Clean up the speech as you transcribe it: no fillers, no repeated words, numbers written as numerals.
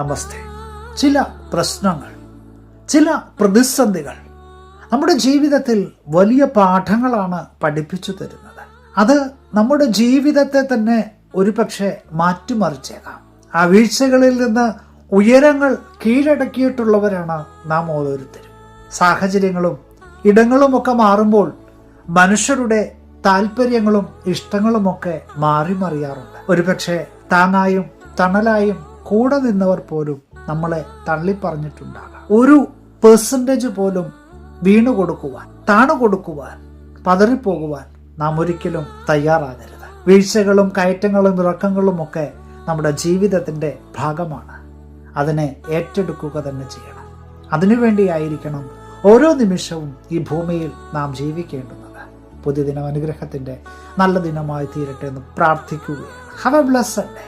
നമസ്തേ. ചില പ്രശ്നങ്ങൾ, ചില പ്രതിസന്ധികൾ നമ്മുടെ ജീവിതത്തിൽ വലിയ പാഠങ്ങളാണ് പഠിപ്പിച്ചു തരുന്നത്. അത് നമ്മുടെ ജീവിതത്തെ തന്നെ ഒരുപക്ഷെ മാറ്റിമറിച്ചേക്കാം. ആ വീഴ്ചകളിൽ നിന്ന് ഉയരങ്ങൾ കീഴടക്കിയിട്ടുള്ളവരാണ് നാം ഓരോരുത്തരും. സാഹചര്യങ്ങളും ഇടങ്ങളുമൊക്കെ മാറുമ്പോൾ മനുഷ്യരുടെ താല്പര്യങ്ങളും ഇഷ്ടങ്ങളുമൊക്കെ മാറി മറിയാറുണ്ട്. ഒരുപക്ഷെ താങ്ങായും തണലായും കൂടെ നിന്നവർ പോലും നമ്മളെ തള്ളിപ്പറഞ്ഞിട്ടുണ്ടാകാം. ഒരു പെർസെൻറ്റേജ് പോലും വീണുകൊടുക്കുവാൻ, താണുകൊടുക്കുവാൻ, പതറിപ്പോകുവാൻ നാം ഒരിക്കലും തയ്യാറാകരുത്. വീഴ്ചകളും കയറ്റങ്ങളും ഇറക്കങ്ങളും ഒക്കെ നമ്മുടെ ജീവിതത്തിൻ്റെ ഭാഗമാണ്. അതിനെ ഏറ്റെടുക്കുക തന്നെ ചെയ്യണം. അതിനുവേണ്ടിയായിരിക്കണം ഓരോ നിമിഷവും ഈ ഭൂമിയിൽ നാം ജീവിക്കേണ്ടുന്നത്. പുതിയ ദിനം അനുഗ്രഹത്തിൻ്റെ നല്ല ദിനമായി തീരട്ടെ എന്ന് പ്രാർത്ഥിക്കുകയാണ്. Have A blessed day.